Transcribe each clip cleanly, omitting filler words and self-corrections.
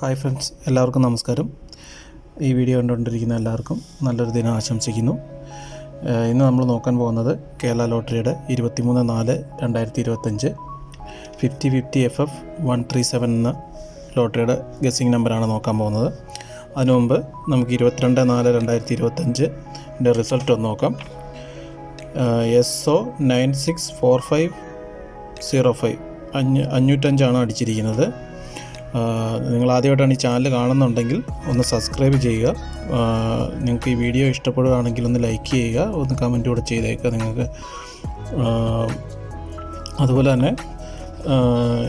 Hi friends, എല്ലാവർക്കും നമസ്കാരം. ഈ വീഡിയോ കണ്ടുകൊണ്ടിരിക്കുന്ന എല്ലാവർക്കും നല്ലൊരു ദിനം ആശംസിക്കുന്നു. ഇന്ന് നമ്മൾ നോക്കാൻ പോകുന്നത് കേരള ലോട്ടറിയുടെ 23/4/2025 50/50 FF 137 എന്ന ലോട്ടറിയുടെ ഗസ്സിംഗ് നമ്പറാണ് നോക്കാൻ പോകുന്നത്. അതിനു മുമ്പ് നമുക്ക് 22/4/2025 റിസൾട്ട് ഒന്ന് നോക്കാം. SO 964505 505 അടിച്ചിരിക്കുന്നത്. നിങ്ങൾ ആദ്യമായിട്ടാണ് ഈ ചാനൽ കാണുന്നുണ്ടെങ്കിൽ ഒന്ന് സബ്സ്ക്രൈബ് ചെയ്യുക. നിങ്ങൾക്ക് ഈ വീഡിയോ ഇഷ്ടപ്പെടുകയാണെങ്കിൽ ഒന്ന് ലൈക്ക് ചെയ്യുക, ഒന്ന് കമൻറ്റ് കൂടെ ചെയ്തേക്കുക നിങ്ങൾക്ക്. അതുപോലെ തന്നെ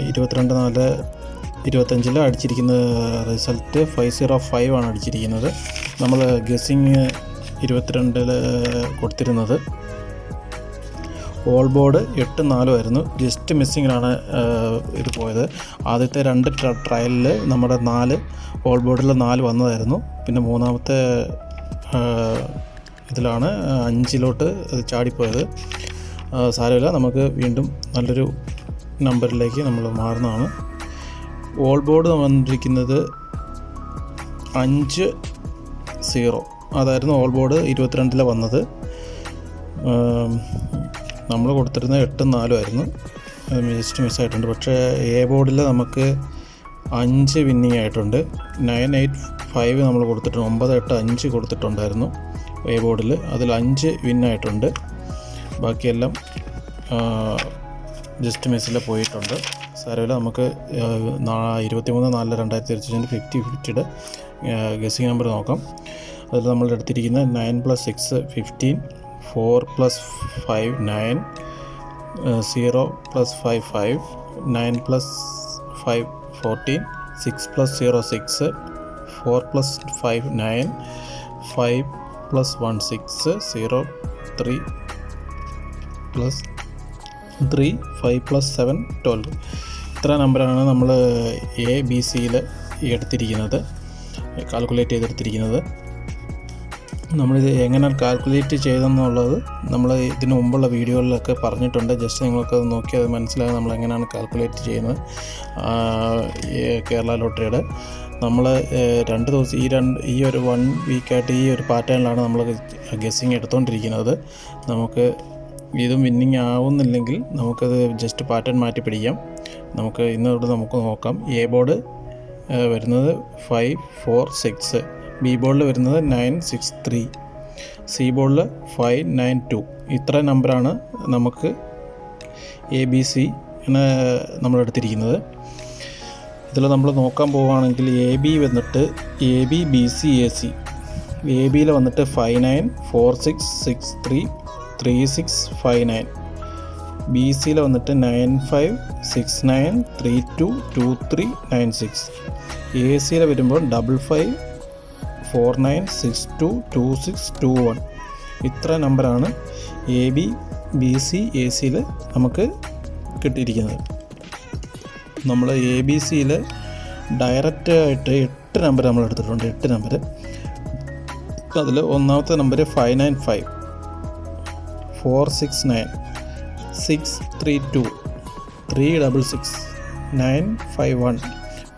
22/4/25 അടിച്ചിരിക്കുന്ന റിസൾട്ട് 505 ആണ് അടിച്ചിരിക്കുന്നത്. നമ്മൾ ഗസ്സിങ് 22 കൊടുത്തിരുന്നത് ഓൾ ബോർഡ് 8-4 ആയിരുന്നു. ജസ്റ്റ് മിസ്സിങ്ങിലാണ് ഇത് പോയത്. ആദ്യത്തെ 2 ട്രയലിൽ നമ്മുടെ 4 ഓൾ ബോർഡിൽ 4 വന്നതായിരുന്നു. പിന്നെ മൂന്നാമത്തെ ഇതിലാണ് 5 അത് ചാടിപ്പോയത്. സാരമില്ല, നമുക്ക് വീണ്ടും നല്ലൊരു നമ്പറിലേക്ക് നമ്മൾ മാറുന്നതാണ്. ഓൾ ബോർഡ് വന്നിരിക്കുന്നത് 5-0 അതായിരുന്നു ഓൾ ബോർഡ് 22 വന്നത്. നമ്മൾ കൊടുത്തിരുന്നത് 8-4 ആയിരുന്നു. ജസ്റ്റ് മിസ്സായിട്ടുണ്ട്. പക്ഷേ എ ബോർഡിൽ നമുക്ക് 5 വിന്നിങ് ആയിട്ടുണ്ട്. 985 നമ്മൾ കൊടുത്തിട്ടുണ്ട്. 985 കൊടുത്തിട്ടുണ്ടായിരുന്നു എ ബോർഡിൽ. അതിൽ 5 വിന്നായിട്ടുണ്ട്. ബാക്കിയെല്ലാം ജസ്റ്റ് മിസ്സിൽ പോയിട്ടുണ്ട്. സാരമില്ല, നമുക്ക് 23/4/2025 50/50 ഗസ്സിംഗ് നമ്പർ നോക്കാം. അതിൽ നമ്മൾ എടുത്തിരിക്കുന്ന 9 + 6 15, 4 + 5 9, 0 + 5 5, 9 + 5 14, 6 + 0 6, 4 + 5 9, 5 + 1 6, 0 3 + 3, 5 + 7 12. ഇത്ര നമ്പറാണ് നമ്മൾ ABCയിൽ എടുത്തിരിക്കുന്നത്, കാൽക്കുലേറ്റ് ചെയ്തെടുത്തിരിക്കുന്നത്. നമ്മളിത് എങ്ങനെ കാൽക്കുലേറ്റ് ചെയ്തെന്നുള്ളത് നമ്മൾ ഇതിന് മുമ്പുള്ള വീഡിയോകളിലൊക്കെ പറഞ്ഞിട്ടുണ്ട്. ജസ്റ്റ് നിങ്ങൾക്കത് നോക്കി അത് മനസ്സിലാകും നമ്മൾ എങ്ങനെയാണ് കാൽക്കുലേറ്റ് ചെയ്യുന്നത്. കേരള ലോട്ടറിയുടെ നമ്മൾ 2 ദിവസം ഈ ഒരു 1 വീക്കായിട്ട് ഈ ഒരു പാറ്റേണിലാണ് നമ്മൾ ഗസ്സിങ് എടുത്തുകൊണ്ടിരിക്കുന്നത്. നമുക്ക് ഇതും വിന്നിങ് ആവുന്നില്ലെങ്കിൽ നമുക്കത് ജസ്റ്റ് പാറ്റേൺ മാറ്റി പിടിക്കാം. നമുക്ക് ഇന്നിവിടെ നമുക്ക് നോക്കാം. എ ബോർഡ് വരുന്നത് 5 4 6, ബി ബോർഡിൽ വരുന്നത് 9 6 3, സി ബോർഡിൽ 5 9 2. ഇത്ര നമ്പറാണ് നമുക്ക് ABC നമ്മൾ എടുത്തിരിക്കുന്നത്. ഇതിൽ നമ്മൾ നോക്കാൻ പോവുകയാണെങ്കിൽ AB വന്നിട്ട് AB BC AC. ABയിൽ വന്നിട്ട് 59 46 63 36 59. BCയിൽ വന്നിട്ട് 95 69 32 23 96. ACയിൽ വരുമ്പോൾ 55 49 62 26 21. ഇത്ര നമ്പറാണ് AB BC ACയിൽ നമുക്ക് കിട്ടിയിരിക്കുന്നത്. നമ്മൾ ABCയിൽ ഡയറക്റ്റായിട്ട് 8 നമ്പർ നമ്മൾ എടുത്തിട്ടുണ്ട്. 8 നമ്പർ. അതിൽ ഒന്നാമത്തെ നമ്പർ 595, 469, 632, 366, 951,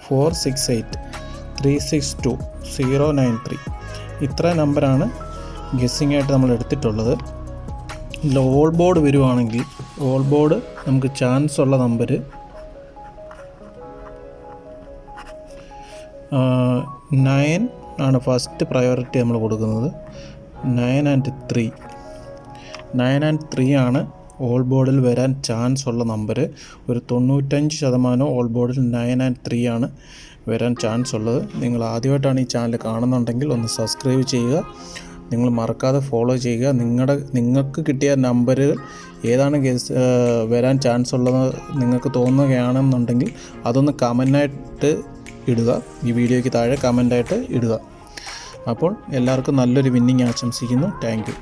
468, 362, 093. ഇത്ര നമ്പറാണ് ഗസ്സിംഗ് ആയിട്ട് നമ്മൾ എടുത്തിട്ടുള്ളത്. ഇതിൽ ഓൾ ബോർഡ് വരുവാണെങ്കിൽ ഓൾ ബോർഡ് നമുക്ക് ചാൻസ് ഉള്ള നമ്പർ 9 ആണ്. ഫസ്റ്റ് പ്രയോറിറ്റി നമ്മൾ കൊടുക്കുന്നത് 9 and 3. 9 and 3 ആണ് ഓൾ ബോർഡിൽ വരാൻ ചാൻസ് ഉള്ള നമ്പർ. ഒരു 95% ഓൾ ബോർഡിൽ 9 and 3 ആണ് വരാൻ ചാൻസ് ഉള്ളത്. നിങ്ങൾ ആദ്യമായിട്ടാണ് ഈ ചാനൽ കാണുന്നുണ്ടെങ്കിൽ ഒന്ന് സബ്സ്ക്രൈബ് ചെയ്യുക. നിങ്ങൾ മറക്കാതെ ഫോളോ ചെയ്യുക. നിങ്ങൾക്ക് കിട്ടിയ നമ്പർ ഏതാണ് വരാൻ ചാൻസ് ഉള്ളത് നിങ്ങൾക്ക് തോന്നുകയാണെന്നുണ്ടെങ്കിൽ അതൊന്ന് കമൻ്റായിട്ട് ഇടുക. ഈ വീഡിയോയ്ക്ക് താഴെ കമൻ്റായിട്ട് ഇടുക. അപ്പോൾ എല്ലാവർക്കും നല്ലൊരു വിന്നിങ് ആശംസിക്കുന്നു. Thank you.